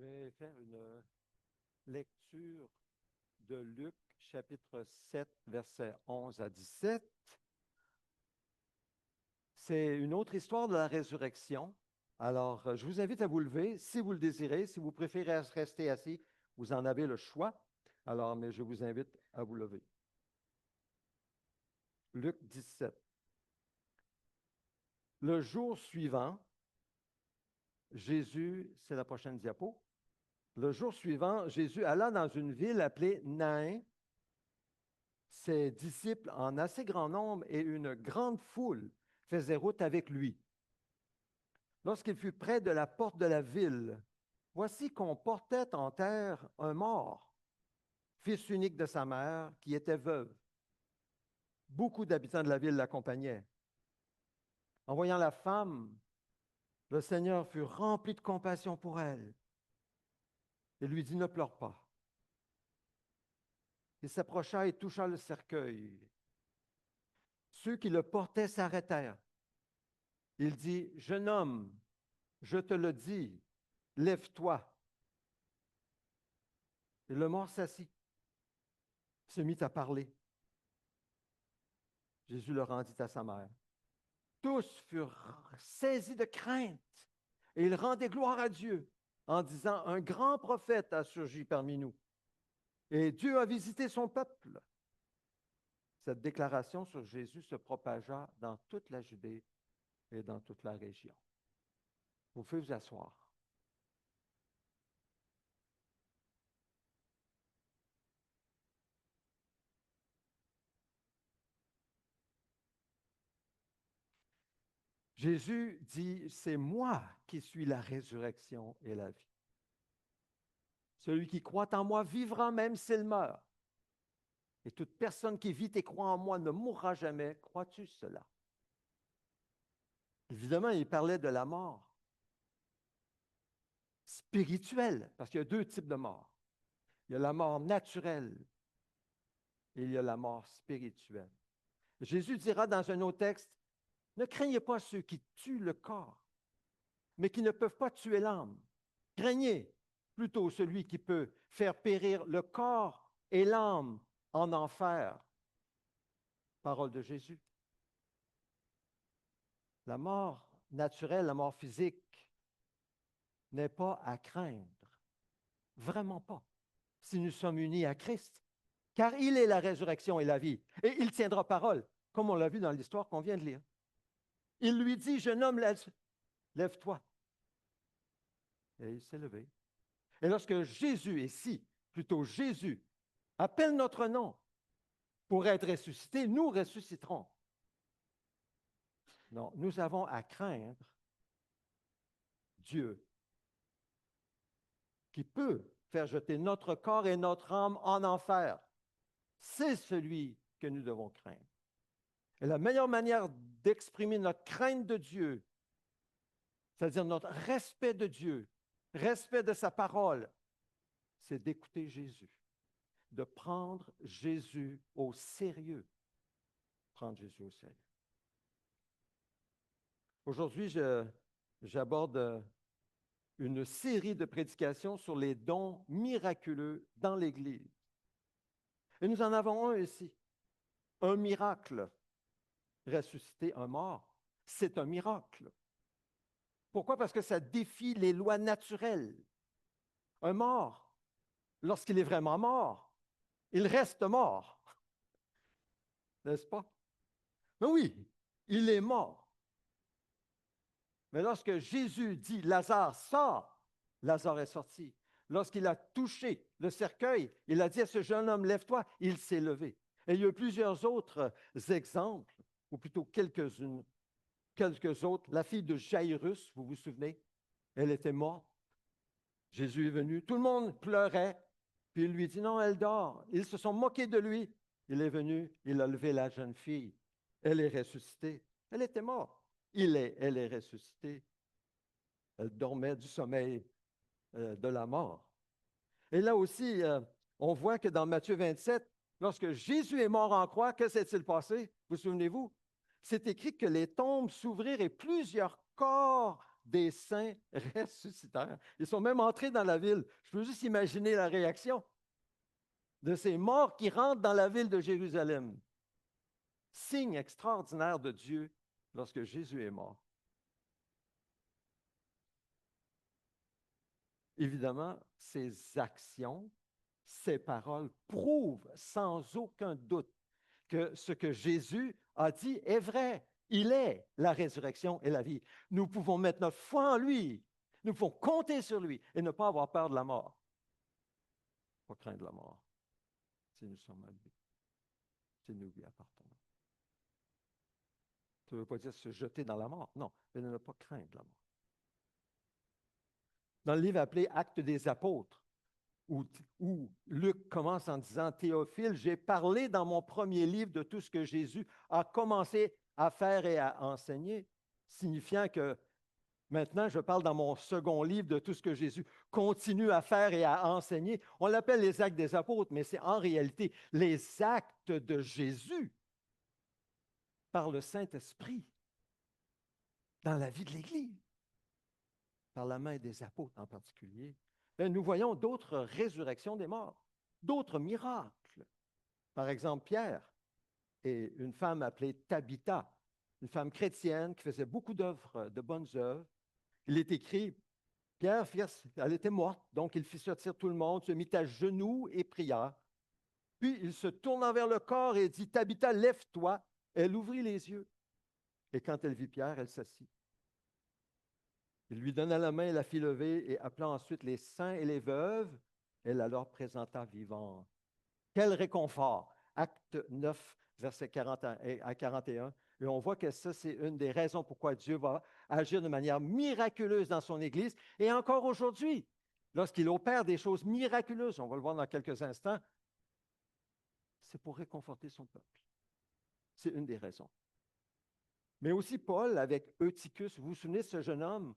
Je vais faire une lecture de Luc, chapitre 7, versets 11 à 17. C'est une autre histoire de la résurrection. Alors, je vous invite à vous lever si vous le désirez. Si vous préférez rester assis, vous en avez le choix. Alors, mais je vous invite à vous lever. Luc 17. Le jour suivant, Jésus, c'est la prochaine diapo. Le jour suivant, Jésus alla dans une ville appelée Nain. Ses disciples, en assez grand nombre et une grande foule, faisaient route avec lui. Lorsqu'il fut près de la porte de la ville, voici qu'on portait en terre un mort, fils unique de sa mère, qui était veuve. Beaucoup d'habitants de la ville l'accompagnaient. En voyant la femme, le Seigneur fut rempli de compassion pour elle et lui dit, ne pleure pas. Il s'approcha et toucha le cercueil. Ceux qui le portaient s'arrêtèrent. Il dit, jeune homme, je te le dis, lève-toi. Et le mort s'assit, se mit à parler. Jésus le rendit à sa mère. Tous furent saisis de crainte et ils rendaient gloire à Dieu en disant, un grand prophète a surgi parmi nous et Dieu a visité son peuple. Cette déclaration sur Jésus se propagea dans toute la Judée et dans toute la région. Vous pouvez vous asseoir. Jésus dit, c'est moi qui suis la résurrection et la vie. Celui qui croit en moi vivra même s'il meurt. Et toute personne qui vit et croit en moi ne mourra jamais. Crois-tu cela? Évidemment, il parlait de la mort spirituelle, parce qu'il y a deux types de mort. Il y a la mort naturelle et il y a la mort spirituelle. Jésus dira dans un autre texte, ne craignez pas ceux qui tuent le corps, mais qui ne peuvent pas tuer l'âme. Craignez plutôt celui qui peut faire périr le corps et l'âme en enfer. Parole de Jésus. La mort naturelle, la mort physique, n'est pas à craindre. Vraiment pas. Si nous sommes unis à Christ, car il est la résurrection et la vie, et il tiendra parole, comme on l'a vu dans l'histoire qu'on vient de lire. Il lui dit, jeune homme, lève-toi. Et il s'est levé. Et lorsque Jésus, plutôt Jésus, appelle notre nom pour être ressuscité, nous ressusciterons. Non, nous avons à craindre Dieu, qui peut faire jeter notre corps et notre âme en enfer. C'est celui que nous devons craindre. Et la meilleure manière d'exprimer notre crainte de Dieu, c'est-à-dire notre respect de Dieu, respect de sa parole, c'est d'écouter Jésus, de prendre Jésus au sérieux. Prendre Jésus au sérieux. Aujourd'hui, j'aborde une série de prédications sur les dons miraculeux dans l'Église. Et nous en avons un ici, un miracle. Ressusciter un mort, c'est un miracle. Pourquoi? Parce que ça défie les lois naturelles. Un mort, lorsqu'il est vraiment mort, il reste mort. N'est-ce pas? Mais oui, il est mort. Mais lorsque Jésus dit Lazare sort, Lazare est sorti. Lorsqu'il a touché le cercueil, il a dit à ce jeune homme, lève-toi, il s'est levé. Et il y a plusieurs autres exemples, ou plutôt quelques autres. La fille de Jairus, vous vous souvenez, elle était morte. Jésus est venu, tout le monde pleurait, puis il lui dit, non, elle dort. Ils se sont moqués de lui. Il est venu, il a levé la jeune fille. Elle est ressuscitée. Elle était morte. Elle est ressuscitée. Elle dormait du sommeil de la mort. Et là aussi, on voit que dans Matthieu 27, lorsque Jésus est mort en croix, que s'est-il passé? Vous souvenez-vous? C'est écrit que les tombes s'ouvrirent et plusieurs corps des saints ressuscitèrent. Ils sont même entrés dans la ville. Je peux juste imaginer la réaction de ces morts qui rentrent dans la ville de Jérusalem. Signe extraordinaire de Dieu lorsque Jésus est mort. Évidemment, ces actions, ces paroles prouvent sans aucun doute que ce que Jésus a dit est vrai. Il est la résurrection et la vie. Nous pouvons mettre notre foi en lui. Nous pouvons compter sur lui et ne pas avoir peur de la mort. Pas craindre la mort si nous sommes à lui, si nous lui appartenons. Ça ne veut pas dire se jeter dans la mort, non, mais ne pas craindre la mort. Dans le livre appelé Actes des apôtres, où Luc commence en disant, Théophile, j'ai parlé dans mon premier livre de tout ce que Jésus a commencé à faire et à enseigner, signifiant que maintenant, je parle dans mon second livre de tout ce que Jésus continue à faire et à enseigner. On l'appelle les actes des apôtres, mais c'est en réalité les actes de Jésus par le Saint-Esprit dans la vie de l'Église, par la main des apôtres en particulier. Nous voyons d'autres résurrections des morts, d'autres miracles. Par exemple, Pierre et une femme appelée Tabitha, une femme chrétienne qui faisait beaucoup d'œuvres, de bonnes œuvres. Il est écrit, Pierre, elle était morte, donc il fit sortir tout le monde, se mit à genoux et pria. Puis il se tourna vers le corps et dit, Tabitha, lève-toi. Elle ouvrit les yeux. Et quand elle vit Pierre, elle s'assit. Il lui donna la main et la fit lever, et appelant ensuite les saints et les veuves, elle la leur présenta vivante. Quel réconfort! Acte 9, versets 40 à 41. Et on voit que ça, c'est une des raisons pourquoi Dieu va agir de manière miraculeuse dans son Église. Et encore aujourd'hui, lorsqu'il opère des choses miraculeuses, on va le voir dans quelques instants, c'est pour réconforter son peuple. C'est une des raisons. Mais aussi Paul avec Eutychus. Vous vous souvenez de ce jeune homme?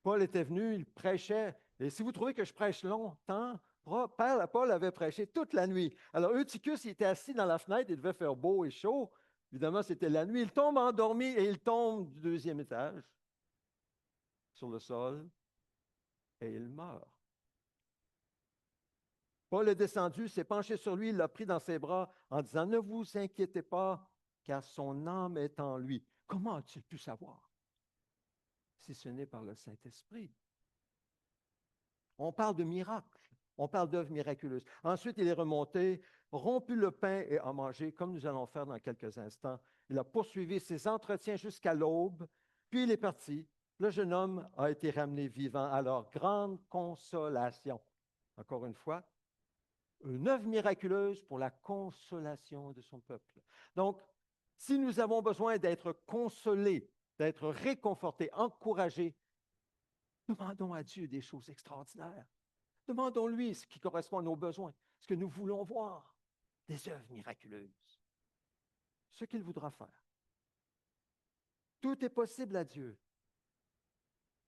Paul était venu, il prêchait. Et si vous trouvez que je prêche longtemps, Paul avait prêché toute la nuit. Alors Eutychus, il était assis dans la fenêtre, il devait faire beau et chaud. Évidemment, c'était la nuit. Il tombe endormi et il tombe du deuxième étage sur le sol et il meurt. Paul est descendu, s'est penché sur lui, il l'a pris dans ses bras en disant, ne vous inquiétez pas, car son âme est en lui. Comment a-t-il pu savoir? Si ce n'est par le Saint-Esprit. On parle de miracles, on parle d'œuvres miraculeuses. Ensuite, il est remonté, rompu le pain et a mangé, comme nous allons faire dans quelques instants. Il a poursuivi ses entretiens jusqu'à l'aube, puis il est parti. Le jeune homme a été ramené vivant à leur grande consolation. Encore une fois, une œuvre miraculeuse pour la consolation de son peuple. Donc, si nous avons besoin d'être consolés, d'être réconfortés, encouragés, demandons à Dieu des choses extraordinaires. Demandons-lui ce qui correspond à nos besoins, ce que nous voulons voir, des œuvres miraculeuses, ce qu'il voudra faire. Tout est possible à Dieu.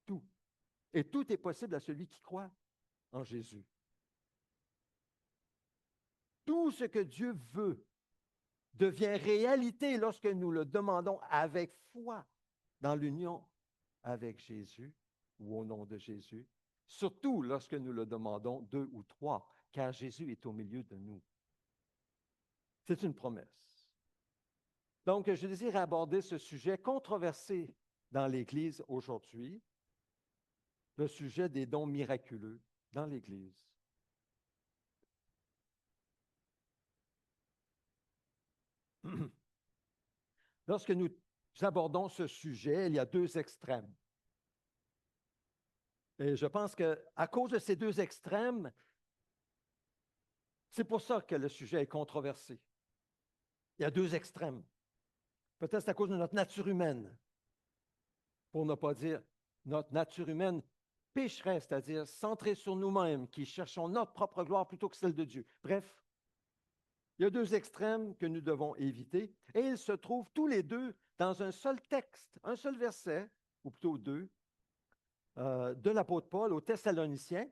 Tout. Et tout est possible à celui qui croit en Jésus. Tout ce que Dieu veut devient réalité lorsque nous le demandons avec foi dans l'union avec Jésus ou au nom de Jésus, surtout lorsque nous le demandons 2 ou 3, car Jésus est au milieu de nous. C'est une promesse. Donc, je désire aborder ce sujet controversé dans l'Église aujourd'hui, le sujet des dons miraculeux dans l'Église. Lorsque nous abordons ce sujet, il y a deux extrêmes. Et je pense qu'à cause de ces deux extrêmes, c'est pour ça que le sujet est controversé. Il y a deux extrêmes. Peut-être c'est à cause de notre nature humaine, pour ne pas dire notre nature humaine pécheresse, c'est-à-dire centrée sur nous-mêmes, qui cherchons notre propre gloire plutôt que celle de Dieu. Bref, il y a deux extrêmes que nous devons éviter, et ils se trouvent tous les deux dans un seul texte, un seul verset, ou plutôt deux, de l'apôtre Paul aux Thessaloniciens,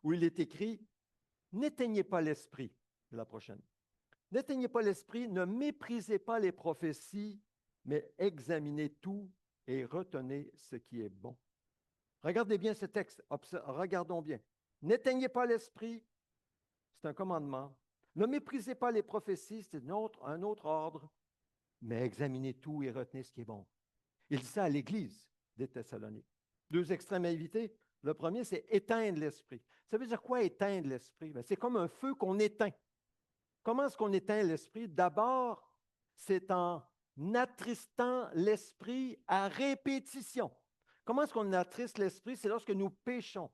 où il est écrit « N'éteignez pas l'esprit », c'est la prochaine. « N'éteignez pas l'esprit, ne méprisez pas les prophéties, mais examinez tout, et retenez ce qui est bon. Regardez bien ce texte, regardons bien. N'éteignez pas l'esprit, c'est un commandement. Ne méprisez pas les prophéties, c'est un autre ordre, mais examinez tout et retenez ce qui est bon. Il dit ça à l'Église des Thessaloniques. Deux extrêmes à éviter. Le premier, c'est éteindre l'esprit. Ça veut dire quoi éteindre l'esprit? C'est comme un feu qu'on éteint. Comment est-ce qu'on éteint l'esprit? D'abord, c'est en attristant l'esprit à répétition. Comment est-ce qu'on attriste l'esprit? C'est lorsque nous péchons.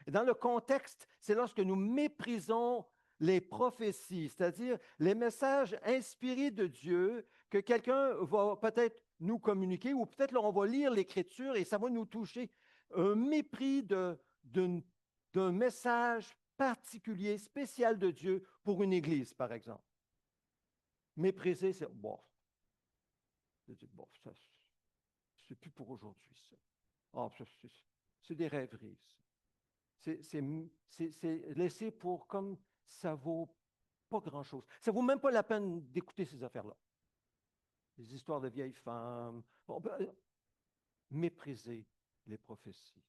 Et dans le contexte, c'est lorsque nous méprisons les prophéties, c'est-à-dire les messages inspirés de Dieu que quelqu'un va peut-être nous communiquer ou peut-être on va lire l'Écriture et ça va nous toucher. Un mépris d'un message particulier, spécial de Dieu pour une Église, par exemple. Mépriser, c'est bon. Bon, ça, c'est plus pour aujourd'hui, ça. Oh, c'est des rêveries, ça. C'est laissé pour comme ça vaut pas grand-chose. Ça vaut même pas la peine d'écouter ces affaires-là. Les histoires de vieilles femmes. Bon, mépriser les prophéties.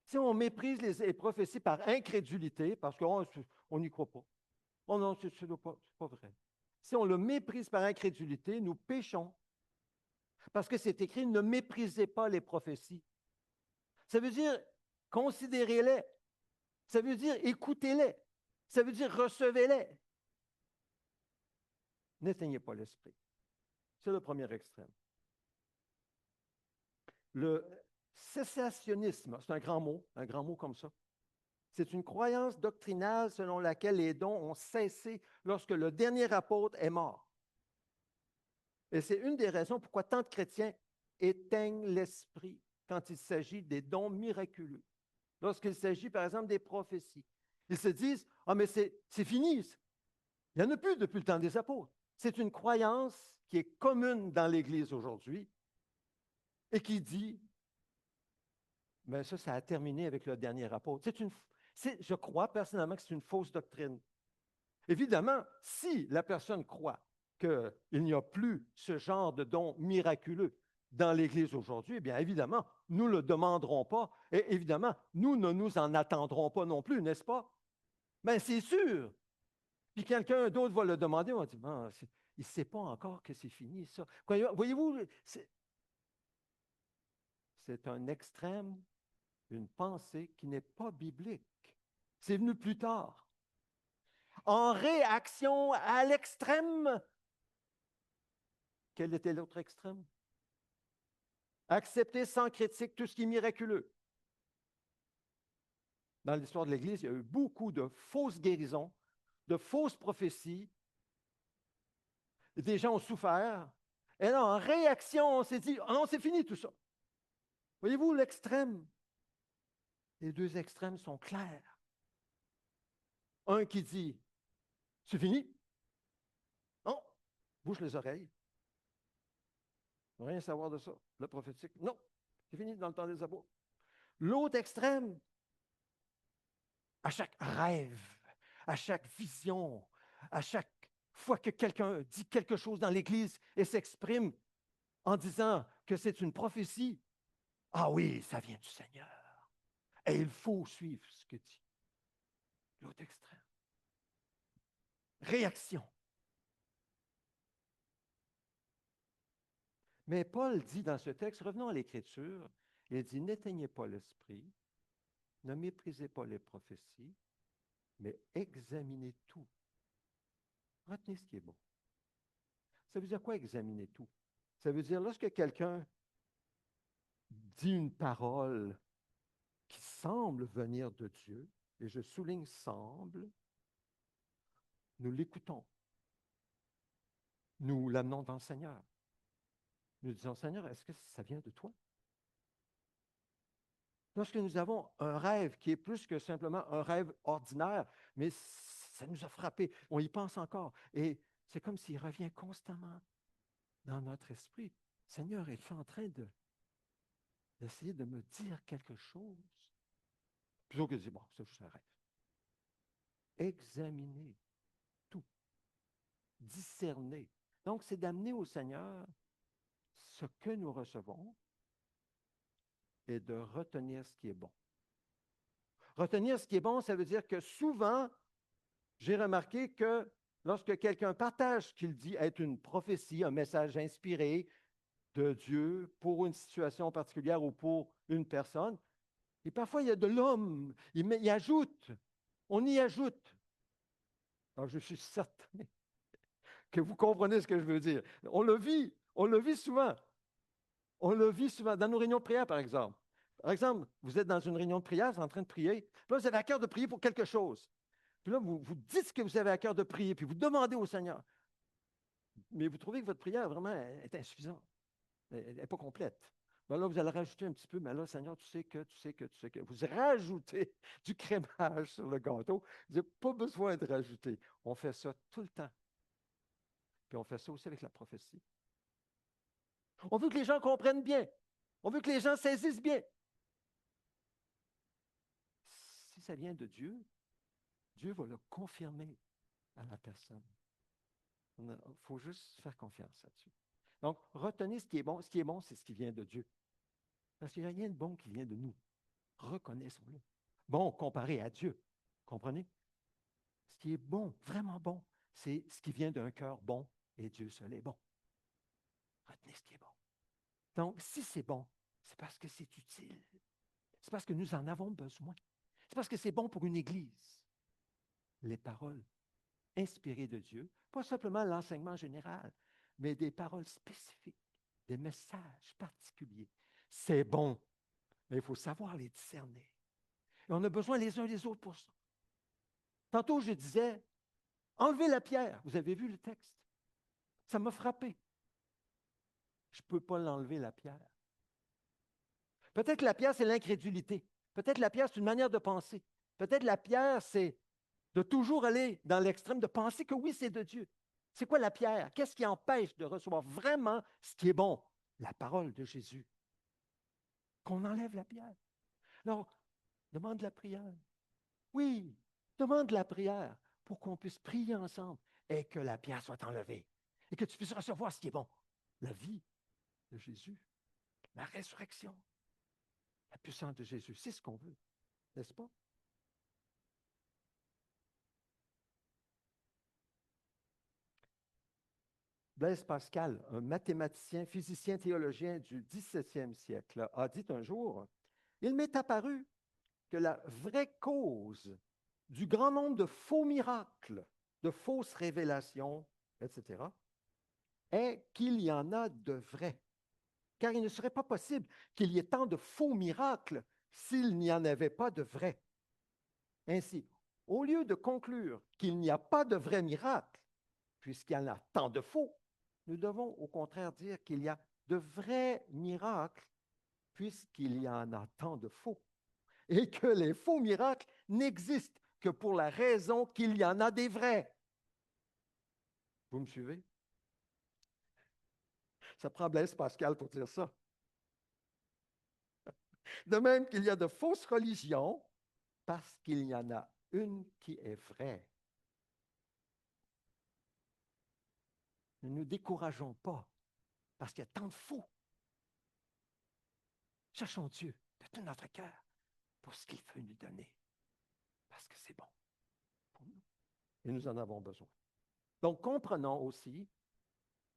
Si on méprise les prophéties par incrédulité, parce qu'on n'y croit pas, oh non, c'est pas vrai. Si on le méprise par incrédulité, nous péchons. Parce que c'est écrit, ne méprisez pas les prophéties. Ça veut dire, considérez-les. Ça veut dire, écoutez-les. Ça veut dire, recevez-les. N'éteignez pas l'esprit. C'est le premier extrême. Le cessationnisme, c'est un grand mot comme ça. C'est une croyance doctrinale selon laquelle les dons ont cessé lorsque le dernier apôtre est mort. Et c'est une des raisons pourquoi tant de chrétiens éteignent l'esprit quand il s'agit des dons miraculeux. Lorsqu'il s'agit, par exemple, des prophéties. Ils se disent, ah, mais c'est fini. Il n'y en a plus depuis le temps des apôtres. C'est une croyance qui est commune dans l'Église aujourd'hui et qui dit, mais ça a terminé avec le dernier apôtre. Je crois personnellement que c'est une fausse doctrine. Évidemment, si la personne croit qu'il n'y a plus ce genre de don miraculeux dans l'Église aujourd'hui, eh bien évidemment, nous ne le demanderons pas et évidemment, nous ne nous en attendrons pas non plus, n'est-ce pas? Mais c'est sûr. Puis quelqu'un d'autre va le demander, on va dire, bon, il ne sait pas encore que c'est fini, ça. Voyez-vous, c'est un extrême, une pensée qui n'est pas biblique. C'est venu plus tard. En réaction à l'extrême, quel était l'autre extrême? Accepter sans critique tout ce qui est miraculeux. Dans l'histoire de l'Église, il y a eu beaucoup de fausses guérisons, de fausses prophéties. Des gens ont souffert. Et là, en réaction, on s'est dit, oh non, c'est fini tout ça. Voyez-vous l'extrême? Les deux extrêmes sont clairs. Un qui dit, c'est fini. Non, bouche les oreilles. Rien savoir de ça. Le prophétique, non, c'est fini dans le temps des apôtres. L'autre extrême, à chaque rêve, à chaque vision, à chaque fois que quelqu'un dit quelque chose dans l'Église et s'exprime en disant que c'est une prophétie, ah oui, ça vient du Seigneur. Et il faut suivre ce que dit. L'autre extrême. Réaction. Mais Paul dit dans ce texte, revenons à l'Écriture, il dit, n'éteignez pas l'esprit, ne méprisez pas les prophéties, mais examinez tout. Retenez ce qui est bon. Ça veut dire quoi, examiner tout? Ça veut dire, lorsque quelqu'un dit une parole qui semble venir de Dieu, et je souligne semble, nous l'écoutons. Nous l'amenons devant le Seigneur. Nous disons, Seigneur, est-ce que ça vient de toi? Lorsque nous avons un rêve qui est plus que simplement un rêve ordinaire, mais ça nous a frappé, on y pense encore. Et c'est comme s'il revient constamment dans notre esprit. Seigneur, es-tu en train d'essayer de me dire quelque chose? Plutôt que de dire, bon, c'est juste un rêve. Examiner tout, discerner. Donc, c'est d'amener au Seigneur ce que nous recevons et de retenir ce qui est bon. Retenir ce qui est bon, ça veut dire que souvent, j'ai remarqué que lorsque quelqu'un partage ce qu'il dit être une prophétie, un message inspiré de Dieu pour une situation particulière ou pour une personne, et parfois il y a de l'homme, il ajoute, on y ajoute. Alors je suis certain que vous comprenez ce que je veux dire. On le vit souvent. On le vit souvent dans nos réunions de prière, par exemple. Par exemple, vous êtes dans une réunion de prière, vous êtes en train de prier. Puis là, vous avez à cœur de prier pour quelque chose. Puis là, vous dites ce que vous avez à cœur de prier, puis vous demandez au Seigneur. Mais vous trouvez que votre prière vraiment est insuffisante. Elle n'est pas complète. Ben là, vous allez rajouter un petit peu, mais là, Seigneur, tu sais que. Vous rajoutez du crémage sur le gâteau. Vous n'avez pas besoin de rajouter. On fait ça tout le temps. Puis on fait ça aussi avec la prophétie. On veut que les gens comprennent bien. On veut que les gens saisissent bien. Si ça vient de Dieu, Dieu va le confirmer à la personne. Il faut juste faire confiance là-dessus. Donc, retenez ce qui est bon. Ce qui est bon, c'est ce qui vient de Dieu. Parce qu'il n'y a rien de bon qui vient de nous. Reconnaissons-le. Bon comparé à Dieu. Comprenez? Ce qui est bon, vraiment bon, c'est ce qui vient d'un cœur bon et Dieu seul est bon. Retenez ce qui est bon. Donc, si c'est bon, c'est parce que c'est utile. C'est parce que nous en avons besoin. C'est parce que c'est bon pour une Église. Les paroles inspirées de Dieu, pas simplement l'enseignement général, mais des paroles spécifiques, des messages particuliers. C'est bon, mais il faut savoir les discerner. Et on a besoin les uns des autres pour ça. Tantôt, je disais, enlevez la pierre. Vous avez vu le texte? Ça m'a frappé. Je ne peux pas l'enlever, la pierre. Peut-être que la pierre, c'est l'incrédulité. Peut-être que la pierre, c'est une manière de penser. Peut-être que la pierre, c'est de toujours aller dans l'extrême, de penser que oui, c'est de Dieu. C'est quoi la pierre? Qu'est-ce qui empêche de recevoir vraiment ce qui est bon? La parole de Jésus. Qu'on enlève la pierre. Alors, demande la prière. Oui, demande la prière pour qu'on puisse prier ensemble et que la pierre soit enlevée et que tu puisses recevoir ce qui est bon. La vie de Jésus, la résurrection, la puissance de Jésus. C'est ce qu'on veut, n'est-ce pas? Blaise Pascal, un mathématicien, physicien, théologien du 17e siècle, a dit un jour, « Il m'est apparu que la vraie cause du grand nombre de faux miracles, de fausses révélations, etc., est qu'il y en a de vrais. Car il ne serait pas possible qu'il y ait tant de faux miracles s'il n'y en avait pas de vrais. Ainsi, au lieu de conclure qu'il n'y a pas de vrais miracles, puisqu'il y en a tant de faux, nous devons au contraire dire qu'il y a de vrais miracles, puisqu'il y en a tant de faux, et que les faux miracles n'existent que pour la raison qu'il y en a des vrais. Vous me suivez? Ça prend Blaise Pascal pour dire ça. De même qu'il y a de fausses religions, parce qu'il y en a une qui est vraie. Ne nous décourageons pas, parce qu'il y a tant de faux. Cherchons Dieu de tout notre cœur pour ce qu'il veut nous donner, parce que c'est bon pour nous. Et nous en avons besoin. Donc, comprenons aussi,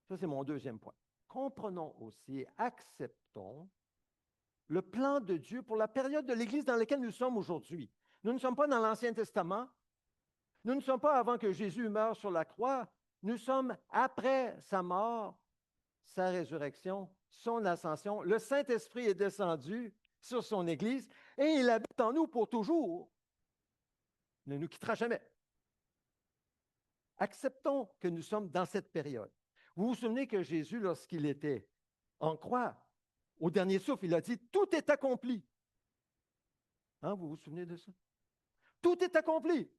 ça c'est mon deuxième point, comprenons aussi et acceptons le plan de Dieu pour la période de l'Église dans laquelle nous sommes aujourd'hui. Nous ne sommes pas dans l'Ancien Testament, nous ne sommes pas avant que Jésus meure sur la croix, nous sommes après sa mort, sa résurrection, son ascension. Le Saint-Esprit est descendu sur son Église et il habite en nous pour toujours. Il ne nous quittera jamais. Acceptons que nous sommes dans cette période. Vous vous souvenez que Jésus, lorsqu'il était en croix, au dernier souffle, il a dit, tout est accompli. Hein, vous vous souvenez de ça? Tout est accompli.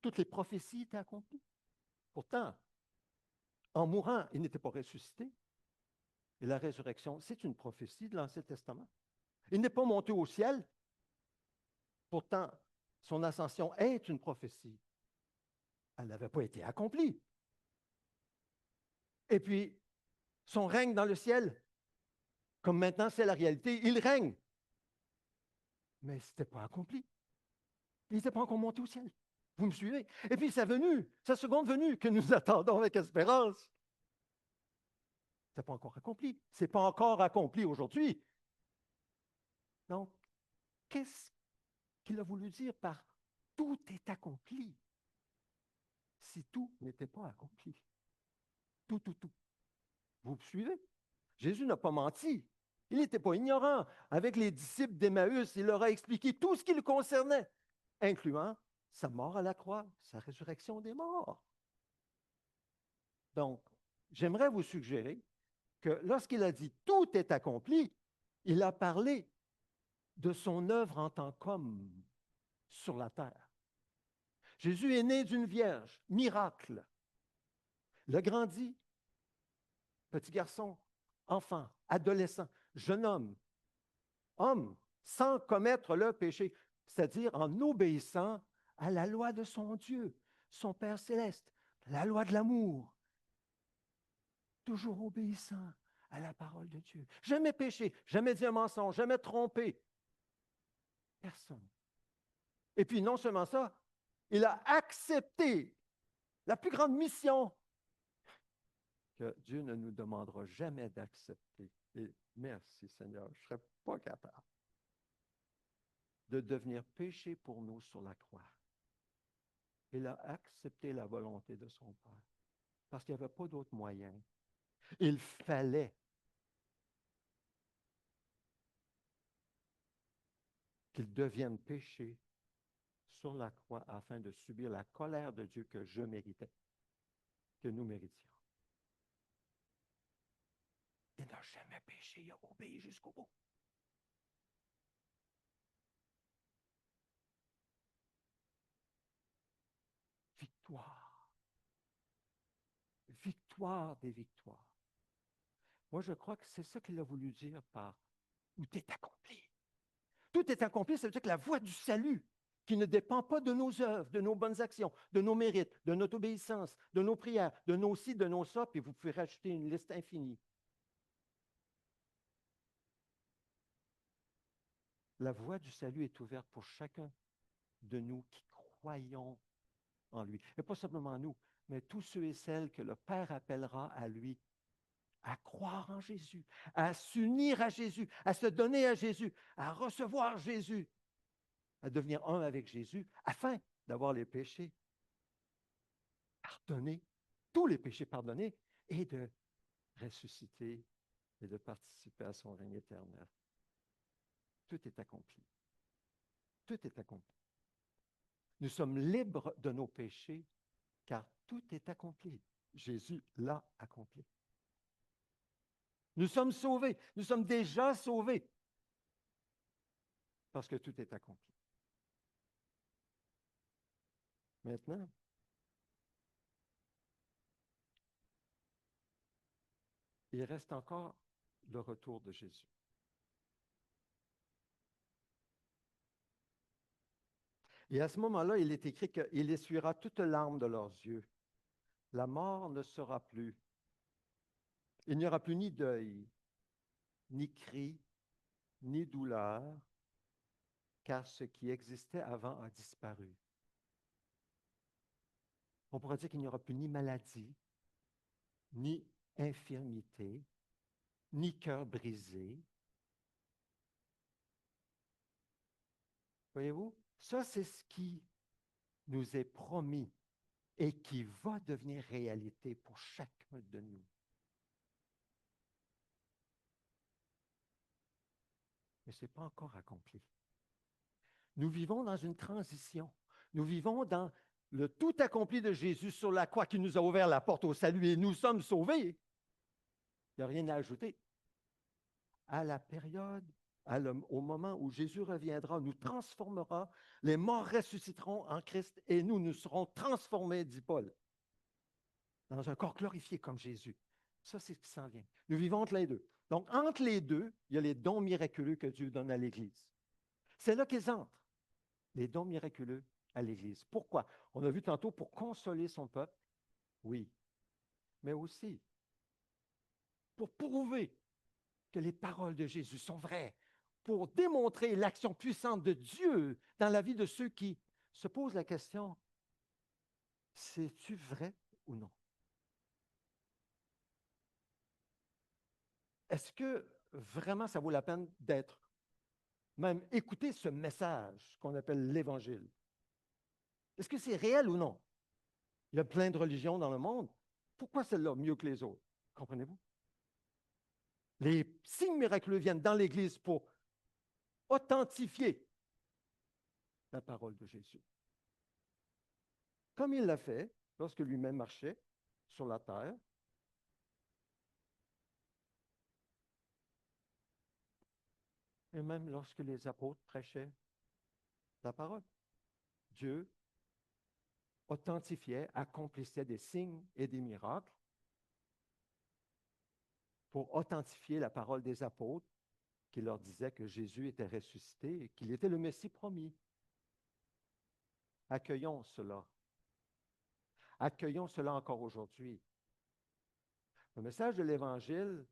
Toutes les prophéties étaient accomplies. Pourtant, en mourant, il n'était pas ressuscité. Et la résurrection, c'est une prophétie de l'Ancien Testament. Il n'est pas monté au ciel. Pourtant, son ascension est une prophétie. Elle n'avait pas été accomplie. Et puis, son règne dans le ciel, comme maintenant c'est la réalité, il règne. Mais ce n'était pas accompli. Il n'était pas encore monté au ciel. Vous me suivez? Et puis sa venue, sa seconde venue que nous attendons avec espérance, ce n'est pas encore accompli. Ce n'est pas encore accompli aujourd'hui. Donc, qu'est-ce qu'il a voulu dire par tout est accompli si tout n'était pas accompli? Tout, tout, tout. Vous me suivez? Jésus n'a pas menti. Il n'était pas ignorant. Avec les disciples d'Emmaüs, il leur a expliqué tout ce qui le concernait, incluant sa mort à la croix, sa résurrection des morts. Donc, j'aimerais vous suggérer que lorsqu'il a dit « tout est accompli », il a parlé de son œuvre en tant qu'homme sur la terre. Jésus est né d'une vierge, miracle. Il a grandi, petit garçon, enfant, adolescent, jeune homme, sans commettre le péché, c'est-à-dire en obéissant à la loi de son Dieu, son Père céleste, la loi de l'amour, toujours obéissant à la parole de Dieu. Jamais péché, jamais dit un mensonge, jamais trompé. Personne. Et puis non seulement ça, il a accepté la plus grande mission que Dieu ne nous demandera jamais d'accepter. Et merci Seigneur, je ne serais pas capable de devenir péché pour nous sur la croix. Il a accepté la volonté de son Père parce qu'il n'y avait pas d'autre moyen. Il fallait qu'il devienne péché sur la croix afin de subir la colère de Dieu que je méritais, que nous méritions. Il n'a jamais péché, il a obéi jusqu'au bout. Victoire. Victoire des victoires. Moi, je crois que c'est ça qu'il a voulu dire par « tout est accompli ». Tout est accompli, ça veut dire que la voie du salut, qui ne dépend pas de nos œuvres, de nos bonnes actions, de nos mérites, de notre obéissance, de nos prières, de nos ci, de nos ça, puis vous pouvez rajouter une liste infinie. La voie du salut est ouverte pour chacun de nous qui croyons en lui. Et pas simplement nous, mais tous ceux et celles que le Père appellera à lui, à croire en Jésus, à s'unir à Jésus, à se donner à Jésus, à recevoir Jésus, à devenir un avec Jésus, afin d'avoir les péchés pardonnés, tous les péchés pardonnés, et de ressusciter et de participer à son règne éternel. Tout est accompli. Tout est accompli. Nous sommes libres de nos péchés, car tout est accompli. Jésus l'a accompli. Nous sommes sauvés. Nous sommes déjà sauvés, parce que tout est accompli. Maintenant, il reste encore le retour de Jésus. Et à ce moment-là, il est écrit qu'il essuiera toute larme de leurs yeux. La mort ne sera plus. Il n'y aura plus ni deuil, ni cri, ni douleur, car ce qui existait avant a disparu. On pourrait dire qu'il n'y aura plus ni maladie, ni infirmité, ni cœur brisé. Voyez-vous, ça c'est ce qui nous est promis et qui va devenir réalité pour chacun de nous. Mais ce n'est pas encore accompli. Nous vivons dans une transition. Nous vivons dans le tout accompli de Jésus sur la croix qui nous a ouvert la porte au salut et nous sommes sauvés. Il n'y a rien à ajouter. À la période, au moment où Jésus reviendra, nous transformera, les morts ressusciteront en Christ et nous serons transformés, dit Paul, dans un corps glorifié comme Jésus. Ça, c'est ce qui s'en vient. Nous vivons entre les deux. Donc, entre les deux, il y a les dons miraculeux que Dieu donne à l'Église. C'est là qu'ils entrent, les dons miraculeux à l'Église. Pourquoi? On a vu tantôt pour consoler son peuple, oui, mais aussi pour prouver que les paroles de Jésus sont vraies, pour démontrer l'action puissante de Dieu dans la vie de ceux qui se posent la question, c'est-tu vrai ou non? Est-ce que vraiment ça vaut la peine d'être, même écouter ce message qu'on appelle l'Évangile? Est-ce que c'est réel ou non? Il y a plein de religions dans le monde. Pourquoi celle-là mieux que les autres? Comprenez-vous? Les signes miraculeux viennent dans l'Église pour authentifier la parole de Jésus. Comme il l'a fait lorsque lui-même marchait sur la terre. Et même lorsque les apôtres prêchaient la parole. Dieu authentifiait, accomplissait des signes et des miracles pour authentifier la parole des apôtres qui leur disait que Jésus était ressuscité et qu'il était le Messie promis. Accueillons cela. Accueillons cela encore aujourd'hui. Le message de l'Évangile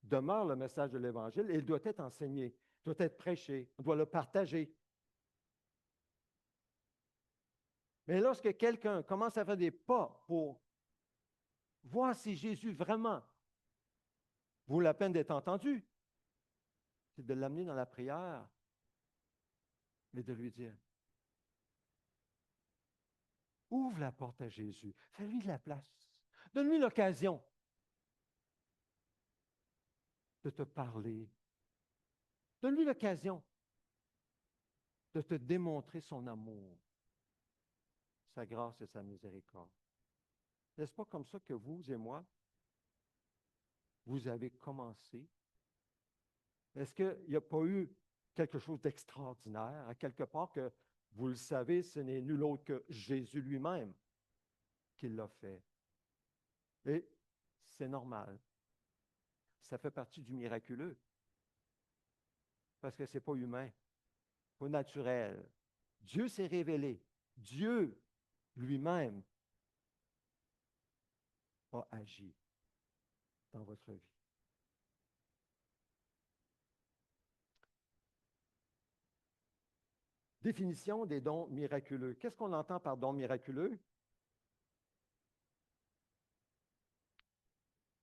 demeure le message de l'Évangile et il doit être enseigné, doit être prêché, on doit le partager. Mais lorsque quelqu'un commence à faire des pas pour voir si Jésus vraiment vaut la peine d'être entendu, c'est de l'amener dans la prière et de lui dire, ouvre la porte à Jésus, fais-lui de la place, donne-lui l'occasion de te parler, donne-lui l'occasion de te démontrer son amour, sa grâce et sa miséricorde. N'est-ce pas comme ça que vous et moi, vous avez commencé? Est-ce qu'il n'y a pas eu quelque chose d'extraordinaire, à quelque part que, vous le savez, ce n'est nul autre que Jésus lui-même qui l'a fait? Et c'est normal. Ça fait partie du miraculeux. Parce que ce n'est pas humain, pas naturel. Dieu s'est révélé. Dieu lui-même a agi dans votre vie. Définition des dons miraculeux. Qu'est-ce qu'on entend par dons miraculeux?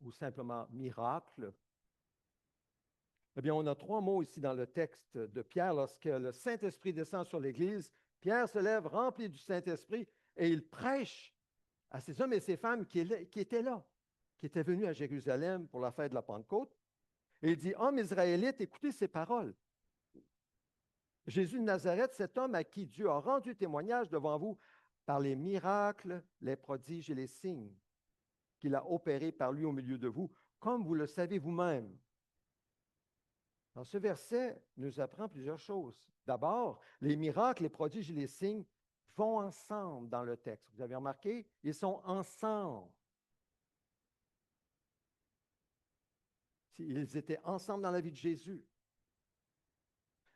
Ou simplement miracle? Eh bien, on a trois mots ici dans le texte de Pierre. Lorsque le Saint-Esprit descend sur l'Église, Pierre se lève rempli du Saint-Esprit et il prêche à ces hommes et ces femmes qui étaient là, qui étaient venus à Jérusalem pour la fête de la Pentecôte. Et il dit, hommes israélites, écoutez ces paroles. Jésus de Nazareth, cet homme à qui Dieu a rendu témoignage devant vous par les miracles, les prodiges et les signes qu'il a opérés par lui au milieu de vous, comme vous le savez vous-même. Dans ce verset nous apprend plusieurs choses. D'abord, les miracles, les prodiges et les signes vont ensemble dans le texte. Vous avez remarqué? Ils sont ensemble. Ils étaient ensemble dans la vie de Jésus.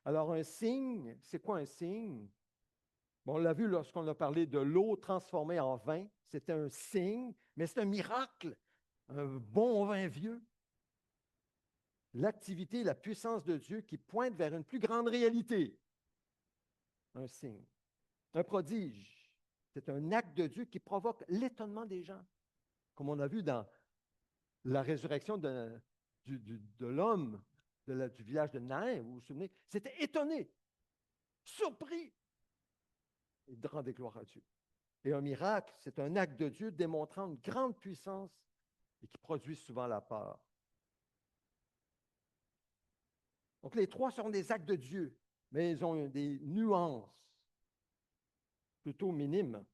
Alors, un signe, c'est quoi un signe? Bon, on l'a vu lorsqu'on a parlé de l'eau transformée en vin. C'était un signe, mais c'est un miracle. Un bon vin vieux. L'activité, la puissance de Dieu qui pointe vers une plus grande réalité. Un signe. Un prodige, c'est un acte de Dieu qui provoque l'étonnement des gens. Comme on a vu dans la résurrection de l'homme du village de Nain, vous vous souvenez, c'était étonné, surpris, et de rendre gloire à Dieu. Et un miracle, c'est un acte de Dieu démontrant une grande puissance et qui produit souvent la peur. Donc les trois sont des actes de Dieu, mais ils ont des nuances plutôt minimes.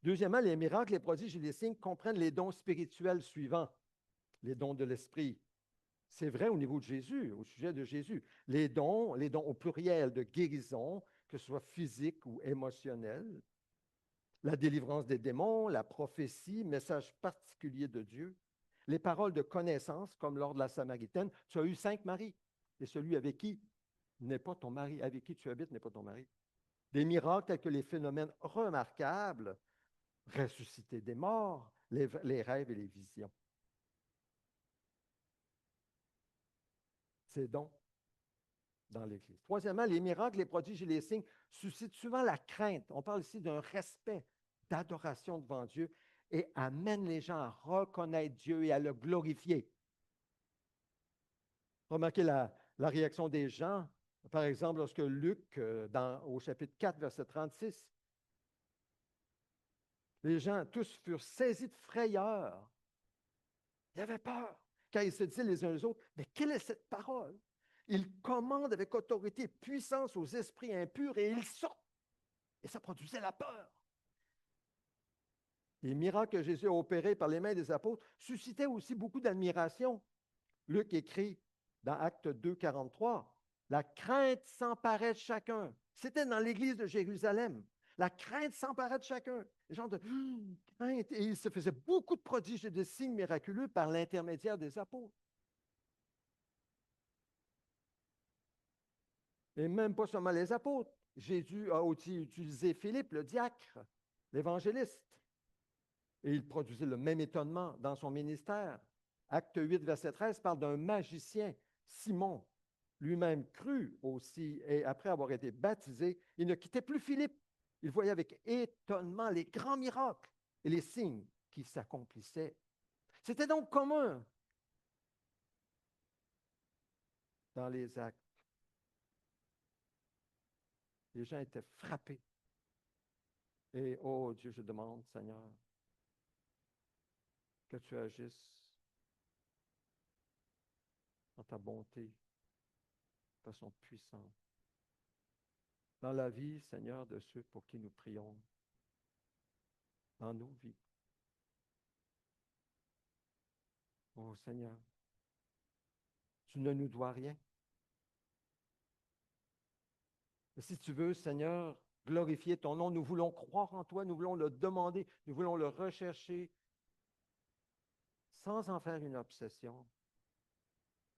Deuxièmement, les miracles, les prodiges et les signes comprennent les dons spirituels suivants, les dons de l'esprit. C'est vrai au niveau de Jésus, au sujet de Jésus. Les dons au pluriel de guérison, que ce soit physique ou émotionnel, la délivrance des démons, la prophétie, message particulier de Dieu, les paroles de connaissance, comme lors de la Samaritaine. Tu as eu 5 maris, et celui avec qui n'est pas ton mari, avec qui tu habites n'est pas ton mari. Des miracles tels que les phénomènes remarquables, ressusciter des morts, les rêves et les visions. ces dons dans l'Église. Troisièmement, les miracles, les prodiges et les signes suscitent souvent la crainte. On parle ici d'un respect, d'adoration devant Dieu et amènent les gens à reconnaître Dieu et à le glorifier. Remarquez la réaction des gens. Par exemple, lorsque Luc, au chapitre 4, verset 36, les gens tous furent saisis de frayeur. Ils avaient peur. Quand ils se disaient les uns aux autres, mais quelle est cette parole? Il commande avec autorité et puissance aux esprits impurs et ils sortent. Et ça produisait la peur. Les miracles que Jésus a opérés par les mains des apôtres suscitaient aussi beaucoup d'admiration. Luc écrit dans Acte 2, 43, la crainte s'emparait de chacun. C'était dans l'église de Jérusalem. La crainte s'emparait de chacun. Les gens de crainte. Et il se faisait beaucoup de prodiges et de signes miraculeux par l'intermédiaire des apôtres. Et même pas seulement les apôtres. Jésus a aussi utilisé Philippe, le diacre, l'évangéliste. Et il produisait le même étonnement dans son ministère. Acte 8, verset 13 parle d'un magicien, Simon, lui-même cru aussi, et après avoir été baptisé, il ne quittait plus Philippe. Il voyait avec étonnement les grands miracles et les signes qui s'accomplissaient. C'était donc commun dans les actes. Les gens étaient frappés. Et, oh Dieu, je demande, Seigneur, que tu agisses dans ta bonté, de façon puissante, dans la vie, Seigneur, de ceux pour qui nous prions, dans nos vies. Oh Seigneur, tu ne nous dois rien. Et si tu veux, Seigneur, glorifier ton nom, nous voulons croire en toi, nous voulons le demander, nous voulons le rechercher sans en faire une obsession.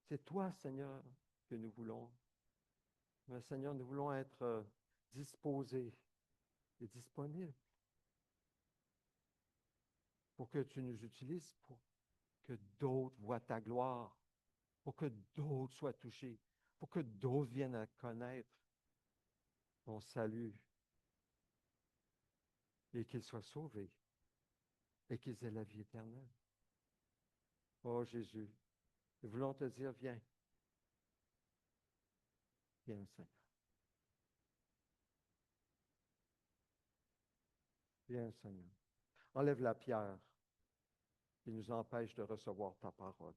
C'est toi, Seigneur, que nous voulons. Mais Seigneur, nous voulons être disposés et disponibles pour que tu nous utilises, pour que d'autres voient ta gloire, pour que d'autres soient touchés, pour que d'autres viennent à connaître ton salut et qu'ils soient sauvés et qu'ils aient la vie éternelle. Oh Jésus, nous voulons te dire, viens, viens Seigneur. Viens Seigneur. Enlève la pierre qui nous empêche de recevoir ta parole.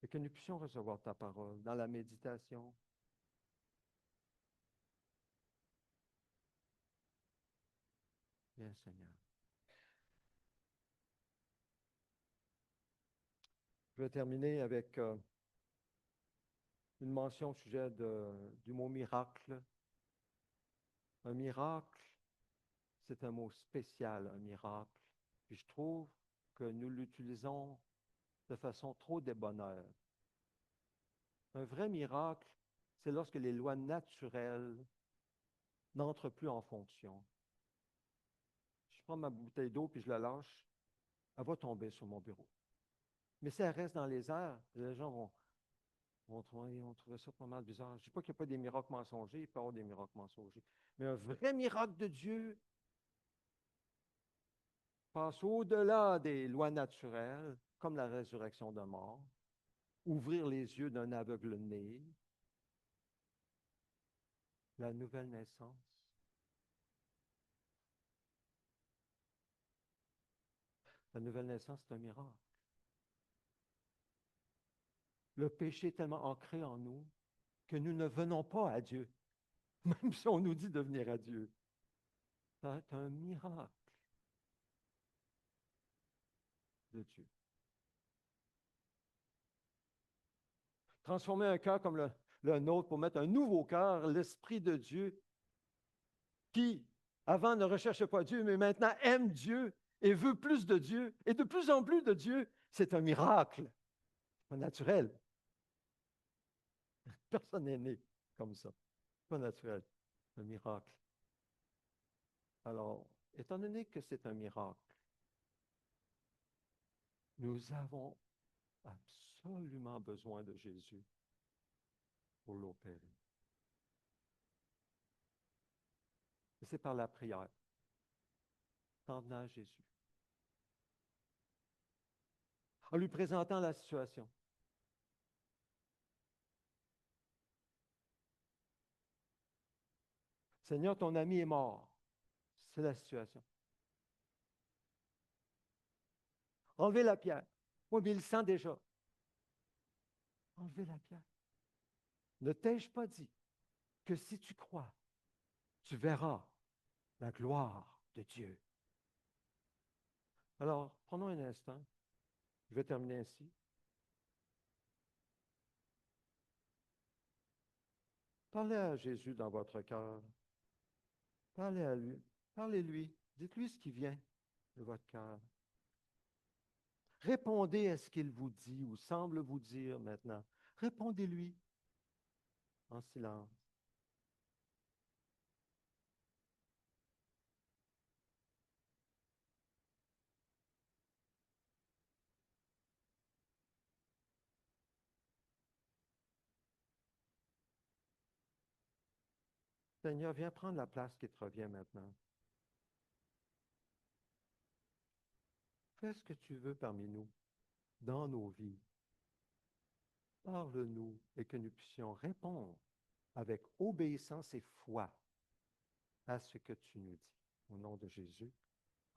Et que nous puissions recevoir ta parole dans la méditation. Viens Seigneur. Je vais terminer avec une mention au sujet du mot miracle. Un miracle, c'est un mot spécial, un miracle. Puis je trouve que nous l'utilisons de façon trop débonnaire. Un vrai miracle, c'est lorsque les lois naturelles n'entrent plus en fonction. Je prends ma bouteille d'eau puis je la lâche, elle va tomber sur mon bureau. Mais si elle reste dans les airs, les gens vont trouver ça pas mal bizarre. Je ne dis pas qu'il n'y a pas des miracles mensongers, il peut y avoir des miracles mensongers. Mais un vrai miracle de Dieu passe au-delà des lois naturelles, comme la résurrection d'un mort, ouvrir les yeux d'un aveugle-né, la nouvelle naissance. La nouvelle naissance, c'est un miracle. Le péché est tellement ancré en nous que nous ne venons pas à Dieu, même si on nous dit de venir à Dieu. C'est un miracle de Dieu. Transformer un cœur comme le nôtre pour mettre un nouveau cœur, l'Esprit de Dieu, qui, avant, ne recherchait pas Dieu, mais maintenant aime Dieu et veut plus de Dieu, et de plus en plus de Dieu, c'est un miracle. Pas naturel. Personne n'est né comme ça. Pas naturel. Un miracle. Alors, étant donné que c'est un miracle, Nous avons absolument besoin de Jésus pour l'opérer. Et c'est par la prière. T'en venant à Jésus. En lui présentant la situation. Seigneur, ton ami est mort. C'est la situation. Enlevez la pierre. Oui, mais il le sent déjà. Enlevez la pierre. Ne t'ai-je pas dit que si tu crois, tu verras la gloire de Dieu? Alors, prenons un instant. Je vais terminer ainsi. Parlez à Jésus dans votre cœur. Parlez à lui. Parlez-lui. Dites-lui ce qui vient de votre cœur. Répondez à ce qu'il vous dit ou semble vous dire maintenant. Répondez-lui en silence. Seigneur, viens prendre la place qui te revient maintenant. Fais ce que tu veux parmi nous, dans nos vies. Parle-nous et que nous puissions répondre avec obéissance et foi à ce que tu nous dis. Au nom de Jésus,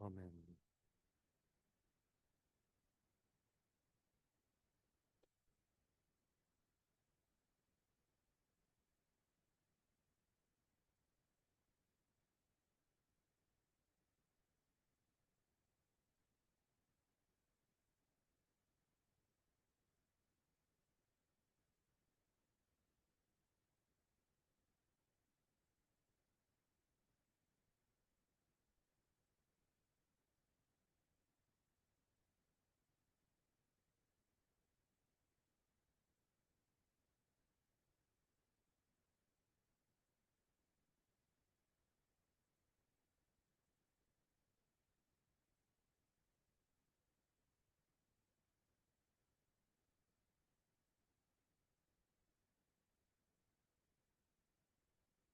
Amen.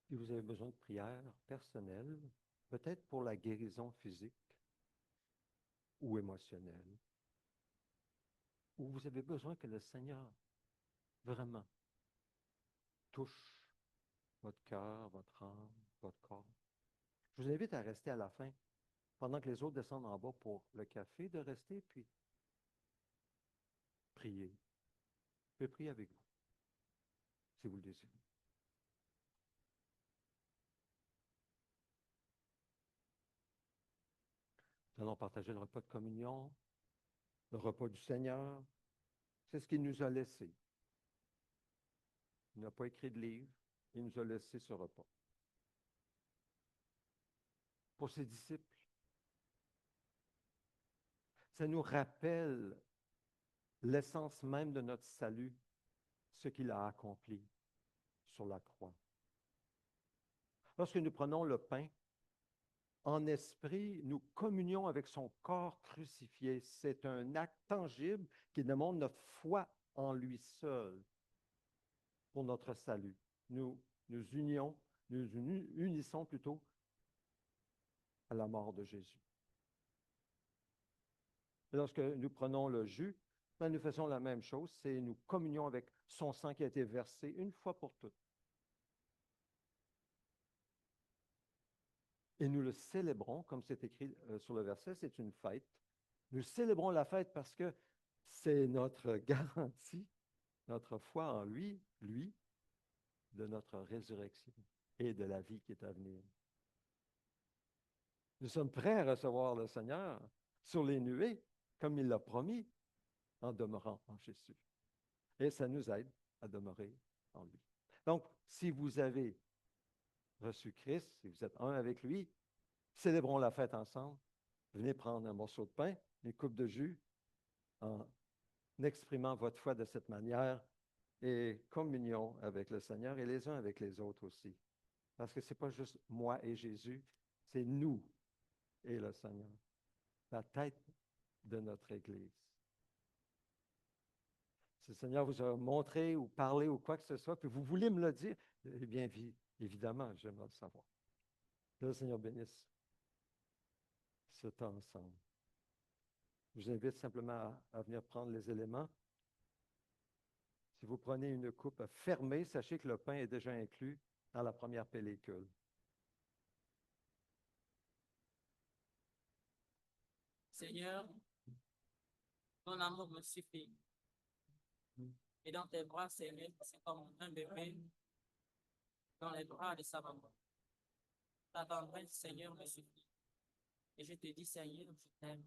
Si vous avez besoin de prière personnelle, peut-être pour la guérison physique ou émotionnelle, ou vous avez besoin que le Seigneur vraiment touche votre cœur, votre âme, votre corps, je vous invite à rester à la fin, pendant que les autres descendent en bas pour le café, de rester puis prier. Je peux prier avec vous, si vous le désirez. Nous allons partager le repas de communion, le repas du Seigneur. C'est ce qu'il nous a laissé. Il n'a pas écrit de livre, il nous a laissé ce repas. Pour ses disciples, ça nous rappelle l'essence même de notre salut, ce qu'il a accompli sur la croix. Lorsque nous prenons le pain, en esprit, nous communions avec son corps crucifié. C'est un acte tangible qui démontre notre foi en lui seul pour notre salut. Nous unissons plutôt à la mort de Jésus. Et lorsque nous prenons le jus, nous faisons la même chose, c'est nous communions avec son sang qui a été versé une fois pour toutes. Et nous le célébrons, comme c'est écrit sur le verset, c'est une fête. Nous célébrons la fête parce que c'est notre garantie, notre foi en lui, de notre résurrection et de la vie qui est à venir. Nous sommes prêts à recevoir le Seigneur sur les nuées, comme il l'a promis, en demeurant en Jésus. Et ça nous aide à demeurer en lui. Donc, si vous avez reçu Christ, si vous êtes un avec lui, célébrons la fête ensemble. Venez prendre un morceau de pain, une coupe de jus, en exprimant votre foi de cette manière et communion avec le Seigneur et les uns avec les autres aussi. Parce que ce n'est pas juste moi et Jésus, c'est nous et le Seigneur, la tête de notre Église. Si le Seigneur vous a montré ou parlé ou quoi que ce soit, puis vous voulez me le dire, eh bien, évidemment, j'aimerais le savoir. Que le Seigneur bénisse ce temps ensemble. Je vous invite simplement à venir prendre les éléments. Si vous prenez une coupe fermée, sachez que le pain est déjà inclus dans la première pellicule. Seigneur, ton amour me suffit. Et dans tes bras, Seigneur, c'est comme un bébé dans les bras de sa maman. Ta tendresse, Seigneur, me suffit. Et je te dis, Seigneur, je t'aime.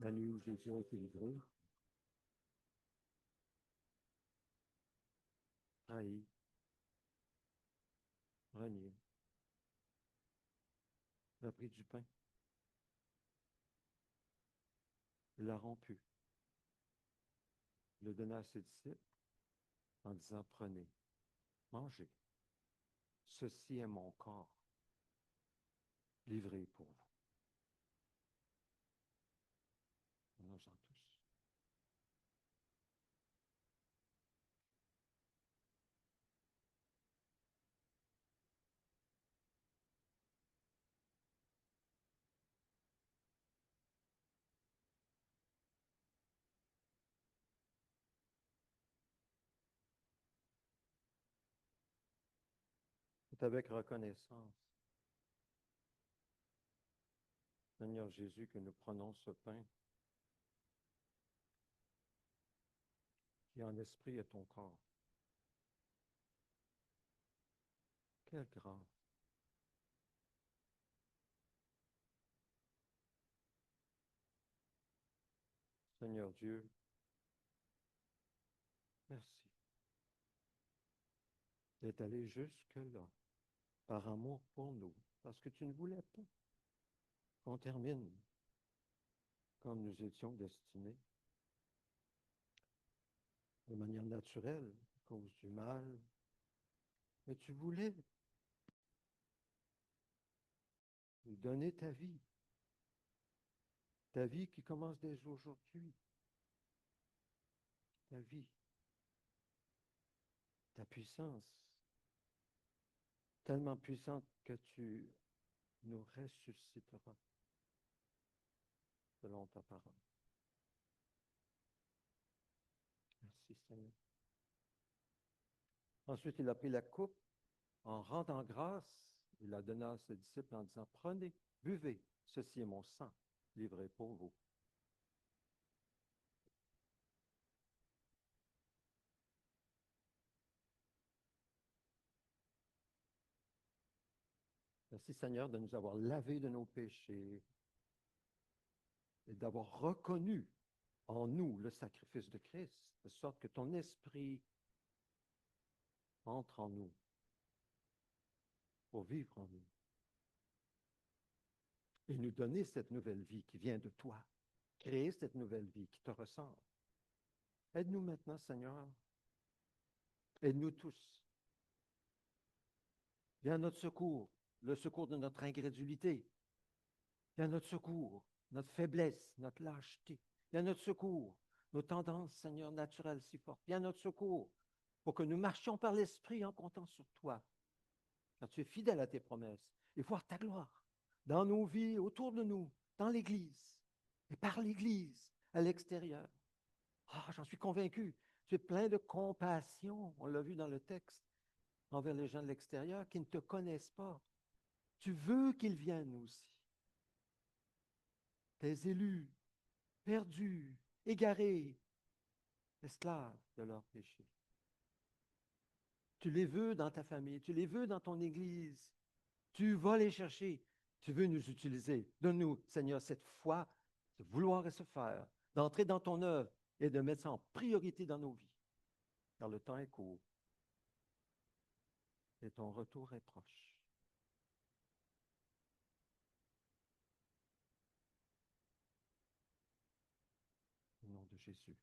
La nuit où Jésus a été livré, trahi, renié, il a pris du pain, il l'a rompu, il l'a donné à ses disciples en disant, prenez, mangez, ceci est mon corps, livré pour vous. Mangeons tous. C'est avec reconnaissance, Seigneur Jésus, que nous prenons ce pain qui en esprit est ton corps. Quelle grâce! Seigneur Dieu, merci d'être allé jusque-là par amour pour nous, parce que tu ne voulais pas qu'on termine comme nous étions destinés, de manière naturelle, à cause du mal, mais tu voulais nous donner ta vie qui commence dès aujourd'hui, ta vie, ta puissance, tellement puissante que tu nous ressusciteras selon ta parole. Merci Seigneur. Ensuite, il a pris la coupe en rendant grâce. Il la donna à ses disciples en disant, prenez, buvez, ceci est mon sang livré pour vous. Merci Seigneur de nous avoir lavés de nos péchés et d'avoir reconnu en nous le sacrifice de Christ, de sorte que ton esprit entre en nous pour vivre en nous et nous donner cette nouvelle vie qui vient de toi, créer cette nouvelle vie qui te ressemble. Aide-nous maintenant, Seigneur. Aide-nous tous. Viens à notre secours, le secours de notre incrédulité. Viens à notre secours, notre faiblesse, notre lâcheté. Viens à notre secours, nos tendances, Seigneur, naturelles si fortes. Viens à notre secours pour que nous marchions par l'Esprit en comptant sur toi. Car tu es fidèle à tes promesses et voir ta gloire dans nos vies, autour de nous, dans l'Église et par l'Église à l'extérieur. Ah, j'en suis convaincu. Tu es plein de compassion, on l'a vu dans le texte, envers les gens de l'extérieur qui ne te connaissent pas. Tu veux qu'ils viennent aussi. Tes élus, perdus, égarés, esclaves de leurs péchés. Tu les veux dans ta famille, tu les veux dans ton Église. Tu vas les chercher. Tu veux nous utiliser. Donne-nous, Seigneur, cette foi, ce vouloir et ce faire, d'entrer dans ton œuvre et de mettre ça en priorité dans nos vies. Car le temps est court et ton retour est proche. Au nom de Jésus.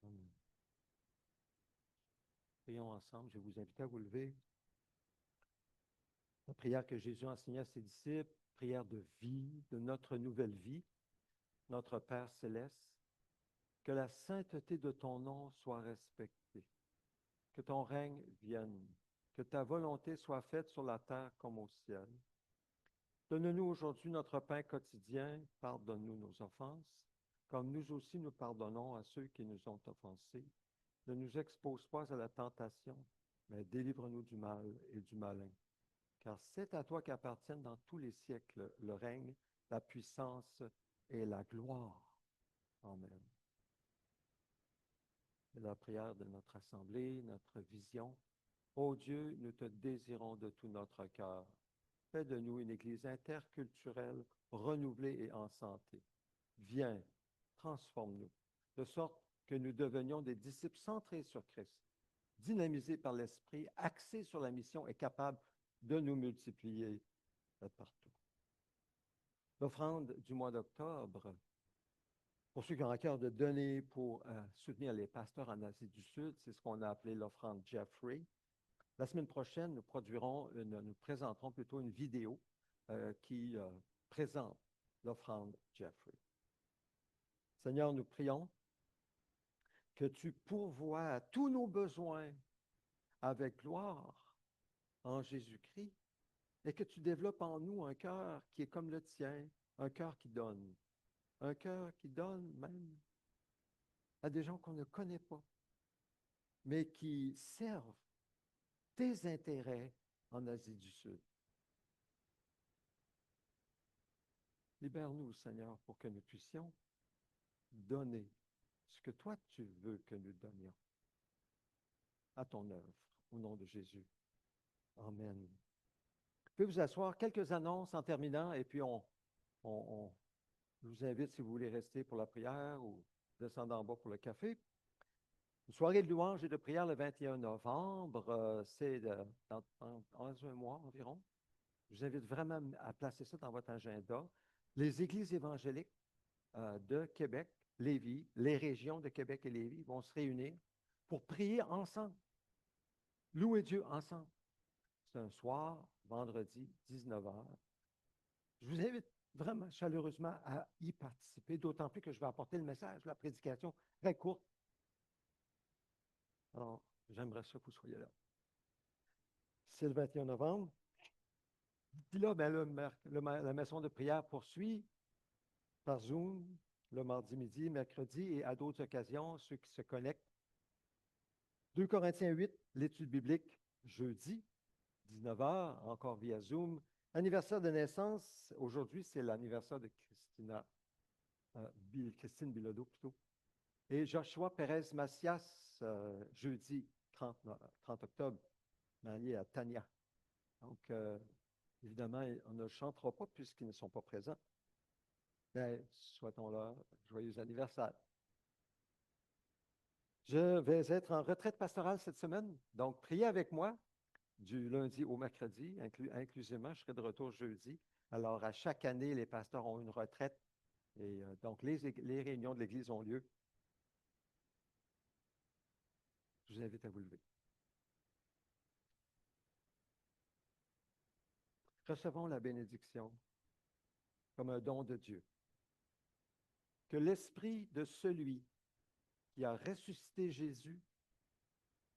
Amen. Prions ensemble. Je vais vous inviter à vous lever. La prière que Jésus a enseignée à ses disciples, prière de vie, de notre nouvelle vie, notre Père céleste, que la sainteté de ton nom soit respectée, que ton règne vienne, que ta volonté soit faite sur la terre comme au ciel. Donne-nous aujourd'hui notre pain quotidien, pardonne-nous nos offenses, comme nous aussi nous pardonnons à ceux qui nous ont offensés. Ne nous expose pas à la tentation, mais délivre-nous du mal et du malin. Car c'est à toi qu'appartiennent dans tous les siècles le règne, la puissance et la gloire. Amen. C'est la prière de notre assemblée, notre vision. Ô Dieu, nous te désirons de tout notre cœur. Fais de nous une Église interculturelle, renouvelée et en santé. Viens, transforme-nous, de sorte que nous devenions des disciples centrés sur Christ, dynamisés par l'Esprit, axés sur la mission et capables de nous multiplier partout. L'offrande du mois d'octobre, pour ceux qui ont à cœur de donner pour soutenir les pasteurs en Asie du Sud, c'est ce qu'on a appelé l'offrande Jeffrey. La semaine prochaine, nous présenterons plutôt une vidéo qui présente l'offrande Jeffrey. Seigneur, nous prions que tu pourvoies à tous nos besoins avec gloire en Jésus-Christ et que tu développes en nous un cœur qui est comme le tien, un cœur qui donne même à des gens qu'on ne connaît pas, mais qui servent tes intérêts en Asie du Sud. Libère-nous, Seigneur, pour que nous puissions donner ce que toi tu veux que nous donnions à ton œuvre, au nom de Jésus. Amen. Vous pouvez vous asseoir, quelques annonces en terminant, et puis on Je vous invite, si vous voulez rester pour la prière ou descendre en bas pour le café. Une soirée de louange et de prière le 21 novembre, c'est dans un mois environ. Je vous invite vraiment à placer ça dans votre agenda. Les églises évangéliques de Québec, Lévis, les régions de Québec et Lévis vont se réunir pour prier ensemble, louer Dieu ensemble. C'est un soir, vendredi, 19h. Je vous invite vraiment chaleureusement à y participer, d'autant plus que je vais apporter le message, la prédication très courte. Alors, j'aimerais ça que vous soyez là. C'est le 21 novembre. Puis là, ben, la maison de prière poursuit par Zoom le mardi midi, mercredi et à d'autres occasions, ceux qui se connectent. 2 Corinthiens 8, l'étude biblique, jeudi, 19h, encore via Zoom. Anniversaire de naissance, aujourd'hui, c'est l'anniversaire de Christine Bilodeau plutôt. Et Joshua Pérez Macias, jeudi 30 octobre, marié à Tania. Donc, évidemment, on ne chantera pas puisqu'ils ne sont pas présents. Mais souhaitons-leur joyeux anniversaire. Je vais être en retraite pastorale cette semaine, donc priez avec moi du lundi au mercredi, inclusivement. Je serai de retour jeudi. Alors, à chaque année, les pasteurs ont une retraite et donc les réunions de l'Église ont lieu. Je vous invite à vous lever. Recevons la bénédiction comme un don de Dieu. Que l'esprit de celui qui a ressuscité Jésus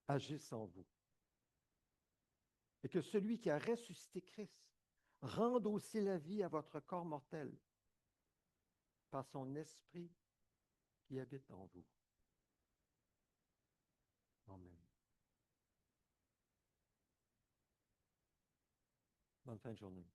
agisse en vous. Et que celui qui a ressuscité Christ rende aussi la vie à votre corps mortel par son esprit qui habite en vous. Amen. Bonne fin de journée.